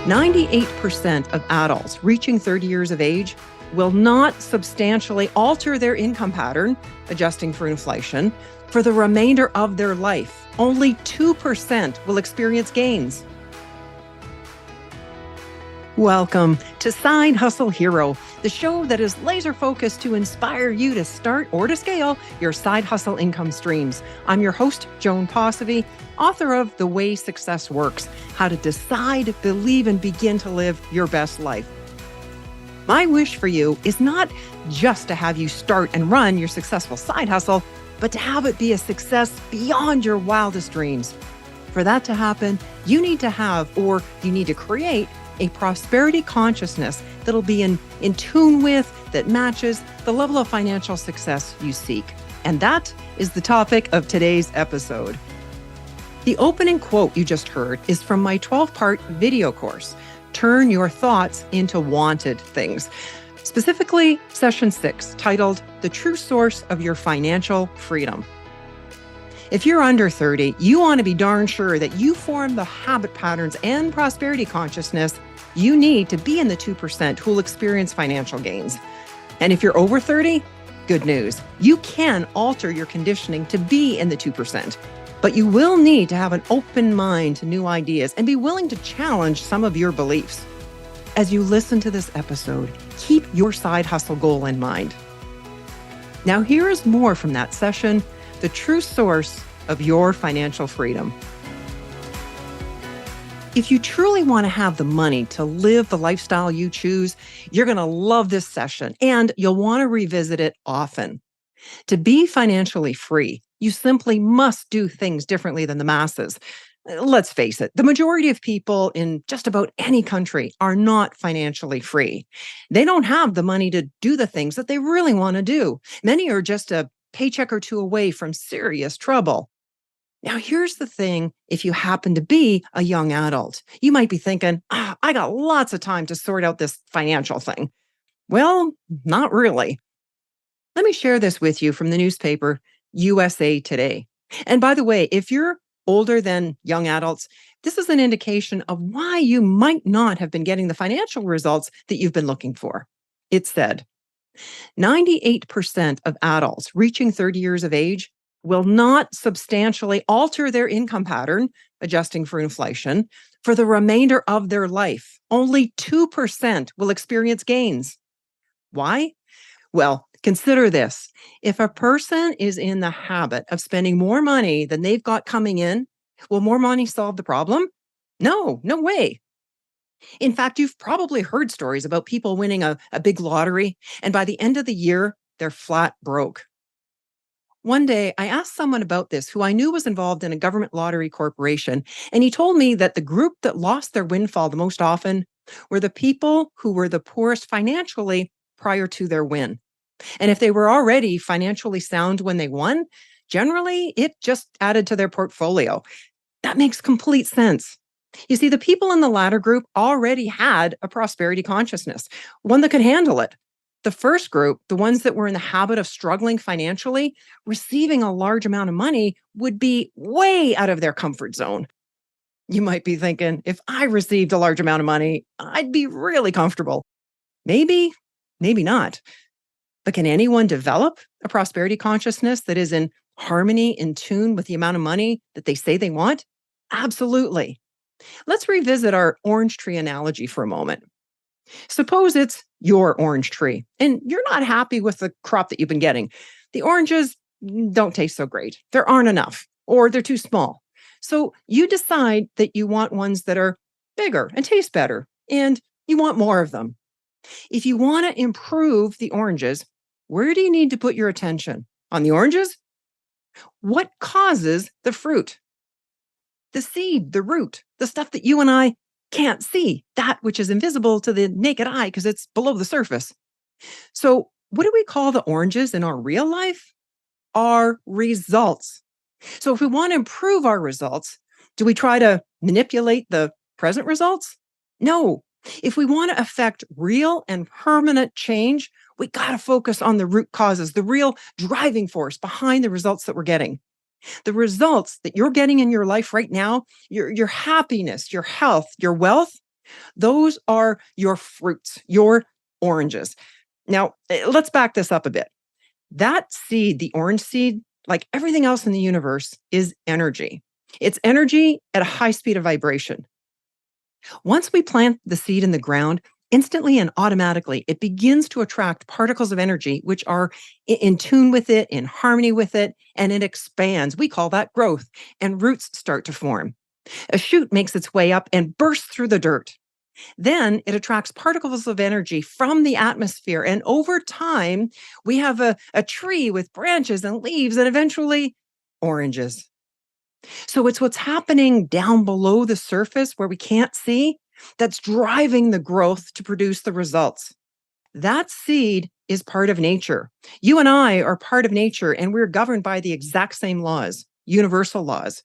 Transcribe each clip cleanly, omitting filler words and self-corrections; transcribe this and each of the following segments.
98% of adults reaching 30 years of age will not substantially alter their income pattern, adjusting for inflation, for the remainder of their life. Only 2% will experience gains. Welcome to Side Hustle Hero, the show that is laser focused to inspire you to start or to scale your side hustle income streams. I'm your host, Joan Posivy, author of The Way Success Works, How to Decide, Believe, and Begin to Live Your Best Life. My wish for you is not just to have you start and run your successful side hustle, but to have it be a success beyond your wildest dreams. For that to happen, you need to have, or you need to create, a prosperity consciousness that'll be in tune with, that matches the level of financial success you seek. And that is the topic of today's episode. The opening quote you just heard is from my 12-part video course, Turn Your Thoughts into Wanted Things. Specifically, session 6, titled The True Source of Your Financial Freedom. If you're under 30, you want to be darn sure that you form the habit patterns and prosperity consciousness you need to be in the 2% who'll experience financial gains. And if you're over 30, good news. You can alter your conditioning to be in the 2%, but you will need to have an open mind to new ideas and be willing to challenge some of your beliefs. As you listen to this episode, keep your side hustle goal in mind. Now, here is more from that session, the true source of your financial freedom. If you truly want to have the money to live the lifestyle you choose, you're going to love this session and you'll want to revisit it often. To be financially free, you simply must do things differently than the masses. Let's face it, the majority of people in just about any country are not financially free. They don't have the money to do the things that they really want to do. Many are just a paycheck or two away from serious trouble. Now, here's the thing. If you happen to be a young adult, you might be thinking, I got lots of time to sort out this financial thing. Well, not really. Let me share this with you from the newspaper, USA Today. And by the way, if you're older than young adults, this is an indication of why you might not have been getting the financial results that you've been looking for. It said, 98% of adults reaching 30 years of age will not substantially alter their income pattern, adjusting for inflation, for the remainder of their life. Only 2% will experience gains. Why? Well, consider this. If a person is in the habit of spending more money than they've got coming in, will more money solve the problem? No way. In fact, you've probably heard stories about people winning a big lottery, and by the end of the year, they're flat broke. One day, I asked someone about this who I knew was involved in a government lottery corporation, and he told me that the group that lost their windfall the most often were the people who were the poorest financially prior to their win. And if they were already financially sound when they won, generally, it just added to their portfolio. That makes complete sense. You see, the people in the latter group already had a prosperity consciousness, one that could handle it. The first group, the ones that were in the habit of struggling financially, receiving a large amount of money would be way out of their comfort zone. You might be thinking, if I received a large amount of money, I'd be really comfortable. Maybe not. But can anyone develop a prosperity consciousness that is in harmony, in tune with the amount of money that they say they want? Absolutely. Let's revisit our orange tree analogy for a moment. Suppose it's your orange tree and you're not happy with the crop that you've been getting. The oranges don't taste so great. There aren't enough, or they're too small. So you decide that you want ones that are bigger and taste better, and you want more of them. If you want to improve the oranges, where do you need to put your attention? On the oranges? What causes the fruit? The seed, the root, the stuff that you and I can't see, that which is invisible to the naked eye because it's below the surface. So what do we call the oranges in our real life? Our results. So if we want to improve our results, do we try to manipulate the present results? No. If we want to affect real and permanent change, we got to focus on the root causes, the real driving force behind the results that we're getting. The results that you're getting in your life right now, your happiness, your health, your wealth, Those are your fruits, your oranges. Now, let's back this up a bit. That seed, the orange seed, like everything else in the universe, is energy. It's energy at a high speed of vibration. Once we plant the seed in the ground, instantly and automatically, it begins to attract particles of energy, which are in tune with it, in harmony with it, and it expands. We call that growth, and roots start to form. A shoot makes its way up and bursts through the dirt. Then it attracts particles of energy from the atmosphere. And over time, we have a tree with branches and leaves and eventually oranges. So it's what's happening down below the surface where we can't see that's driving the growth to produce the results. That seed is part of nature. You and I are part of nature, and we're governed by the exact same laws, universal laws.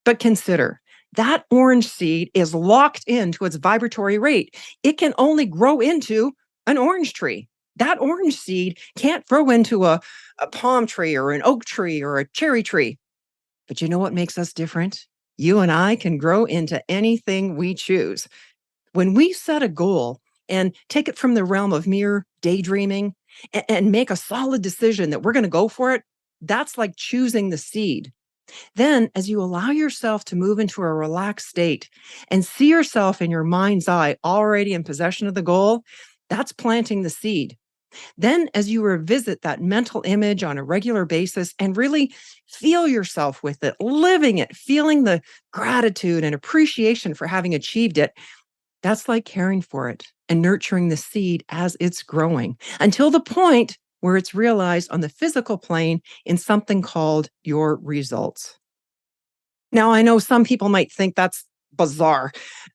But consider that orange seed is locked into its vibratory rate. It can only grow into an orange tree. That orange seed can't grow into a palm tree or an oak tree or a cherry tree. But you know what makes us different? You and I can grow into anything we choose. When we set a goal and take it from the realm of mere daydreaming and make a solid decision that we're going to go for it, that's like choosing the seed. Then, as you allow yourself to move into a relaxed state and see yourself in your mind's eye already in possession of the goal, that's planting the seed. Then, as you revisit that mental image on a regular basis and really feel yourself with it, living it, feeling the gratitude and appreciation for having achieved it, that's like caring for it and nurturing the seed as it's growing until the point where it's realized on the physical plane in something called your results. Now, I know some people might think that's bizarre,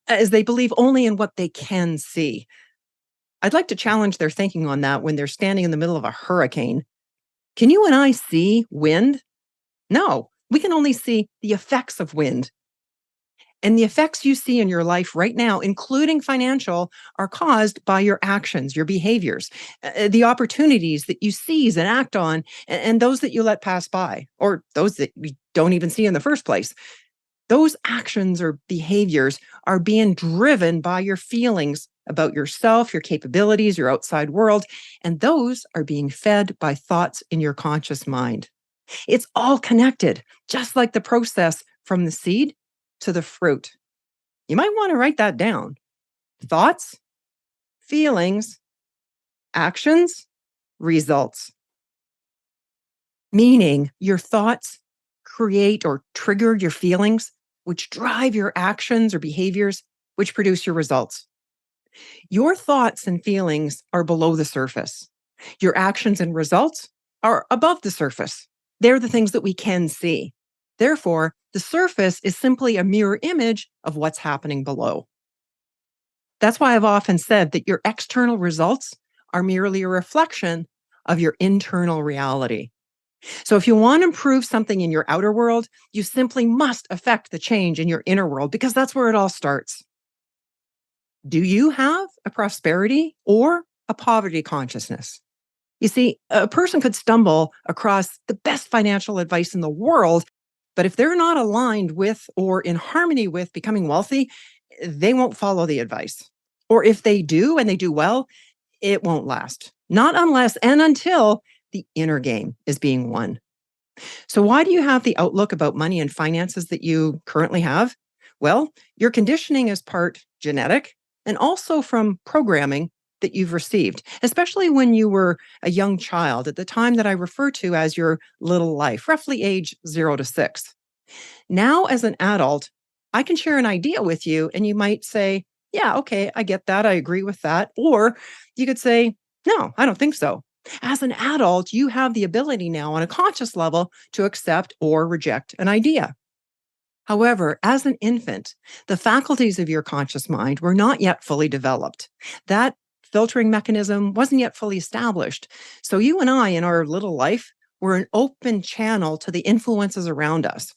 as they believe only in what they can see. I'd like to challenge their thinking on that when they're standing in the middle of a hurricane. Can you and I see wind? No, we can only see the effects of wind. And the effects you see in your life right now, including financial, are caused by your actions, your behaviors, the opportunities that you seize and act on, and those that you let pass by, or those that you don't even see in the first place. Those actions or behaviors are being driven by your feelings about yourself, your capabilities, your outside world, and those are being fed by thoughts in your conscious mind. It's all connected, just like the process from the seed to the fruit. You might want to write that down. Thoughts, feelings, actions, results. Meaning your thoughts create or trigger your feelings, which drive your actions or behaviors, which produce your results. Your thoughts and feelings are below the surface. Your actions and results are above the surface. They're the things that we can see. Therefore, the surface is simply a mirror image of what's happening below. That's why I've often said that your external results are merely a reflection of your internal reality. So if you want to improve something in your outer world, you simply must affect the change in your inner world because that's where it all starts. Do you have a prosperity or a poverty consciousness? You see, a person could stumble across the best financial advice in the world, but if they're not aligned with or in harmony with becoming wealthy, they won't follow the advice. Or if they do and they do well, it won't last. Not unless and until the inner game is being won. So, why do you have the outlook about money and finances that you currently have? Well, your conditioning is part genetic and also from programming that you've received, especially when you were a young child at the time that I refer to as your little life, roughly age 0 to 6. Now, as an adult, I can share an idea with you, and you might say, yeah, okay, I get that. I agree with that. Or you could say, no, I don't think so. As an adult, you have the ability now on a conscious level to accept or reject an idea. However, as an infant, the faculties of your conscious mind were not yet fully developed. That filtering mechanism wasn't yet fully established. So you and I, in our little life, were an open channel to the influences around us,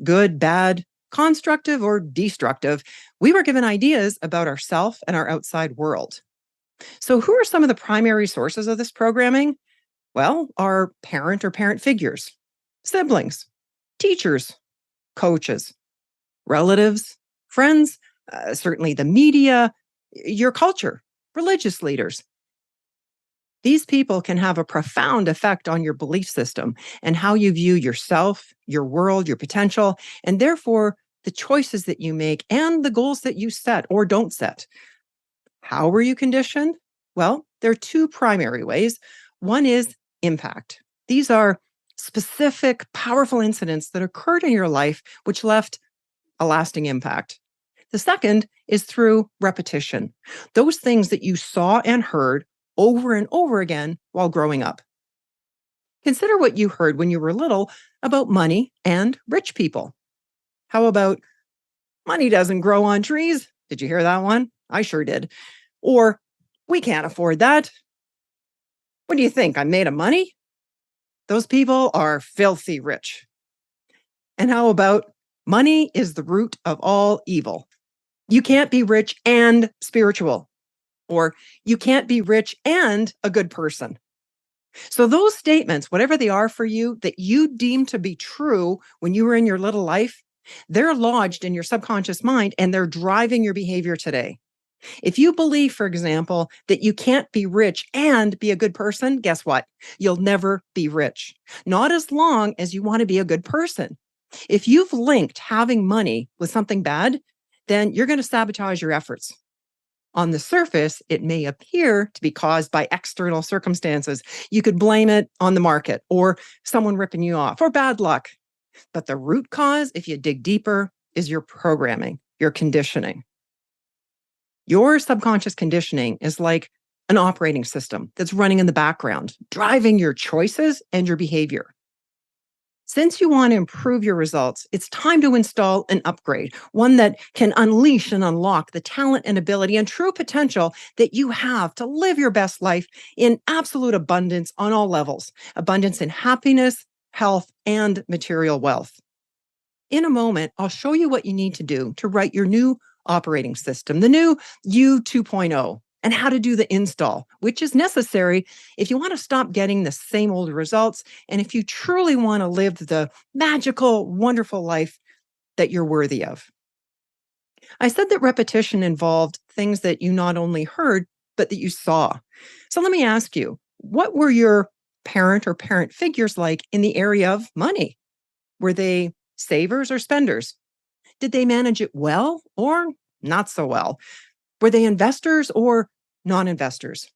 good, bad, constructive, or destructive. We were given ideas about ourselves and our outside world. So, who are some of the primary sources of this programming? Well, our parent or parent figures, siblings, teachers, coaches, relatives, friends, certainly the media, your culture, religious leaders. These people can have a profound effect on your belief system and how you view yourself, your world, your potential, and therefore the choices that you make and the goals that you set or don't set. How were you conditioned? Well, there are two primary ways. One is impact. These are specific, powerful incidents that occurred in your life which left a lasting impact. The second is through repetition, those things that you saw and heard over and over again while growing up. Consider what you heard when you were little about money and rich people. How about money doesn't grow on trees? Did you hear that one? I sure did. Or we can't afford that. What do you think? I'm made of money? Those people are filthy rich. And how about money is the root of all evil? You can't be rich and spiritual, or you can't be rich and a good person. So, those statements, whatever they are for you, that you deem to be true when you were in your little life, they're lodged in your subconscious mind and they're driving your behavior today. If you believe, for example, that you can't be rich and be a good person, guess what? You'll never be rich. Not as long as you want to be a good person. If you've linked having money with something bad, then you're going to sabotage your efforts. On the surface, it may appear to be caused by external circumstances. You could blame it on the market or someone ripping you off or bad luck. But the root cause, if you dig deeper, is your programming, your conditioning. Your subconscious conditioning is like an operating system that's running in the background, driving your choices and your behavior. Since you want to improve your results, it's time to install an upgrade, one that can unleash and unlock the talent and ability and true potential that you have to live your best life in absolute abundance on all levels, abundance in happiness, health, and material wealth. In a moment, I'll show you what you need to do to write your new operating system, the new U 2.0, and how to do the install, which is necessary if you want to stop getting the same old results and if you truly want to live the magical, wonderful life that you're worthy of. I said that repetition involved things that you not only heard, but that you saw. So let me ask you, what were your parent or parent figures like in the area of money? Were they savers or spenders? Did they manage it well or not so well? Were they investors or non-investors?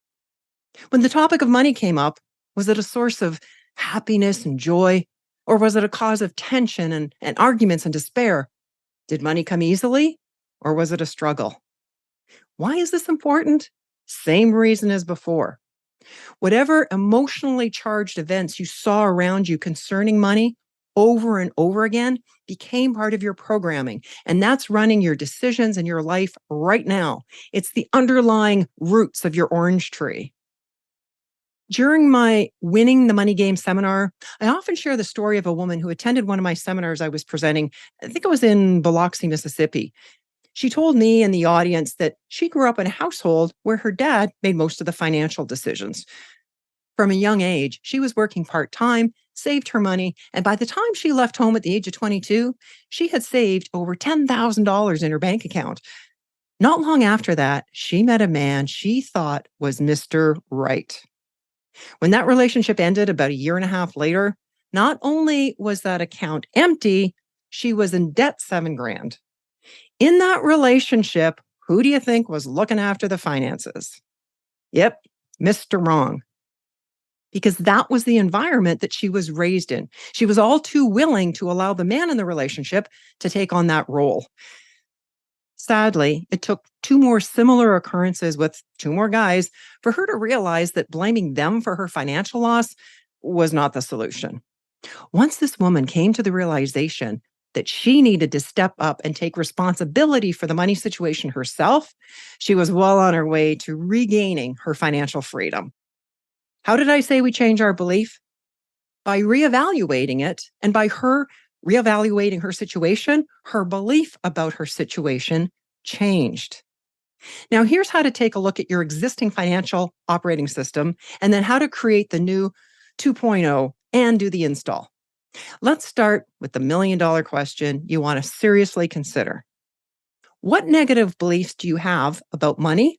When the topic of money came up, was it a source of happiness and joy? Or was it a cause of tension and arguments and despair? Did money come easily? Or was it a struggle? Why is this important? Same reason as before. Whatever emotionally charged events you saw around you concerning money over and over again became part of your programming. And that's running your decisions in your life right now. It's the underlying roots of your orange tree. During my Winning the Money Game seminar, I often share the story of a woman who attended one of my seminars I was presenting. I think it was in Biloxi, Mississippi. She told me and the audience that she grew up in a household where her dad made most of the financial decisions. From a young age, she was working part-time, saved her money, and by the time she left home at the age of 22, she had saved over $10,000 in her bank account. Not long after that, she met a man she thought was Mr. Right. When that relationship ended about a year and a half later, not only was that account empty, she was in debt $7,000. In that relationship, who do you think was looking after the finances? Yep, Mr. Wrong. Because that was the environment that she was raised in. She was all too willing to allow the man in the relationship to take on that role. Sadly, it took two more similar occurrences with two more guys for her to realize that blaming them for her financial loss was not the solution. Once this woman came to the realization that she needed to step up and take responsibility for the money situation herself, she was well on her way to regaining her financial freedom. How did I say we change our belief? By reevaluating it, and by her reevaluating her situation, her belief about her situation changed. Now, here's how to take a look at your existing financial operating system and then how to create the new 2.0 and do the install. Let's start with the $1 million question you want to seriously consider. What negative beliefs do you have about money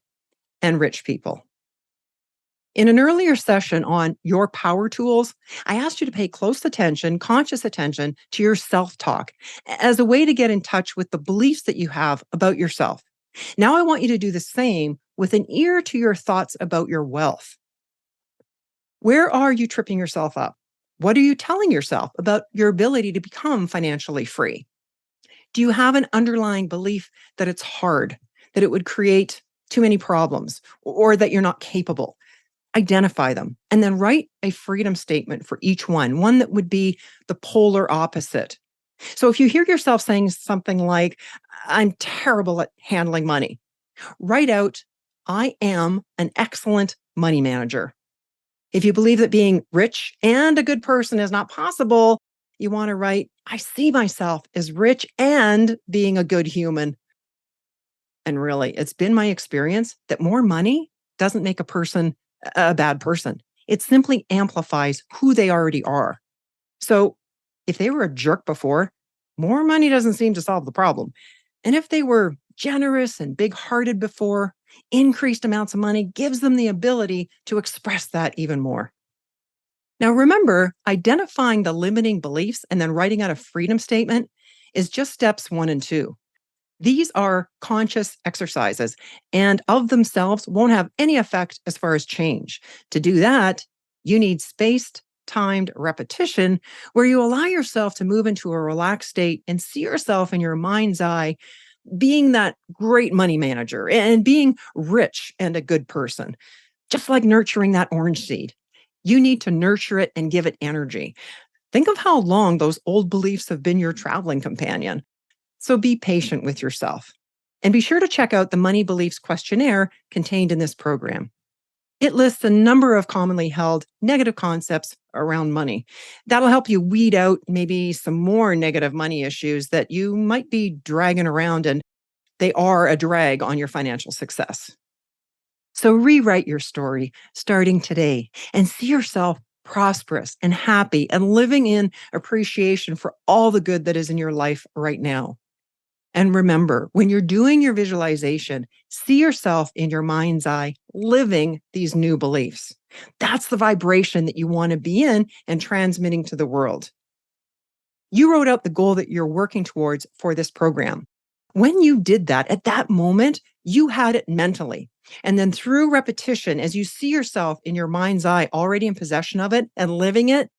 and rich people? In an earlier session on your power tools, I asked you to pay close attention, conscious attention to your self talk as a way to get in touch with the beliefs that you have about yourself. Now, I want you to do the same with an ear to your thoughts about your wealth. Where are you tripping yourself up? What are you telling yourself about your ability to become financially free? Do you have an underlying belief that it's hard, that it would create too many problems, or that you're not capable? Identify them and then write a freedom statement for each one that would be the polar opposite. So if you hear yourself saying something like, I'm terrible at handling money, write out, I am an excellent money manager. If you believe that being rich and a good person is not possible, you want to write, I see myself as rich and being a good human. And really, it's been my experience that more money doesn't make a person a bad person. It simply amplifies who they already are. So if they were a jerk before, more money doesn't seem to solve the problem. And if they were generous and big-hearted before, increased amounts of money gives them the ability to express that even more. Now, remember, identifying the limiting beliefs and then writing out a freedom statement is just steps 1 and 2. These are conscious exercises and of themselves won't have any effect as far as change. To do that, you need spaced, timed repetition where you allow yourself to move into a relaxed state and see yourself in your mind's eye being that great money manager and being rich and a good person, just like nurturing that orange seed. You need to nurture it and give it energy. Think of how long those old beliefs have been your traveling companion. So be patient with yourself. And be sure to check out the Money Beliefs questionnaire contained in this program. It lists a number of commonly held negative concepts around money. That'll help you weed out maybe some more negative money issues that you might be dragging around, and they are a drag on your financial success. So rewrite your story starting today and see yourself prosperous and happy and living in appreciation for all the good that is in your life right now. And remember, when you're doing your visualization, see yourself in your mind's eye living these new beliefs. That's the vibration that you want to be in and transmitting to the world. You wrote out the goal that you're working towards for this program. When you did that, at that moment, you had it mentally. And then through repetition, as you see yourself in your mind's eye already in possession of it and living it,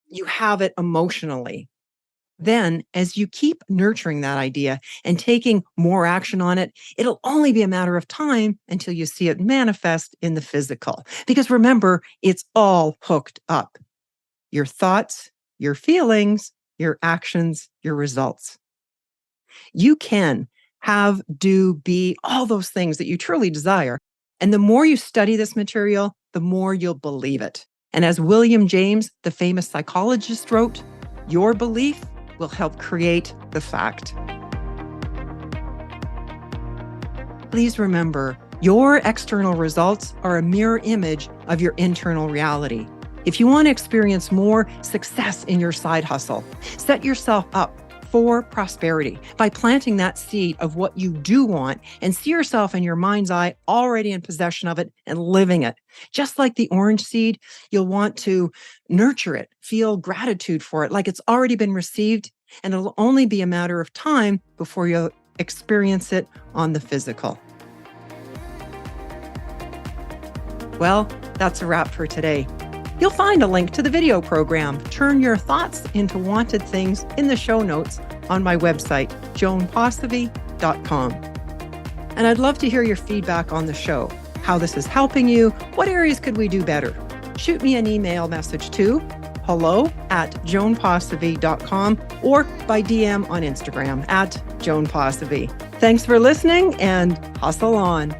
you have it emotionally. Then, as you keep nurturing that idea and taking more action on it, it'll only be a matter of time until you see it manifest in the physical. Because remember, it's all hooked up. Your thoughts, your feelings, your actions, your results. You can have, do, be, all those things that you truly desire. And the more you study this material, the more you'll believe it. And as William James, the famous psychologist, wrote, your belief will help create the fact. Please remember, your external results are a mirror image of your internal reality. If you want to experience more success in your side hustle, set yourself up for prosperity by planting that seed of what you do want and see yourself in your mind's eye already in possession of it and living it. Just like the orange seed, you'll want to nurture it, feel gratitude for it like it's already been received, and it'll only be a matter of time before you'll experience it on the physical. Well, that's a wrap for today. You'll find a link to the video program, Turn Your Thoughts into Wanted Things, in the show notes on my website, joanposivy.com. And I'd love to hear your feedback on the show, how this is helping you, what areas could we do better? Shoot me an email message to hello@joanposivy.com or by DM on Instagram @joanposivy. Thanks for listening and hustle on.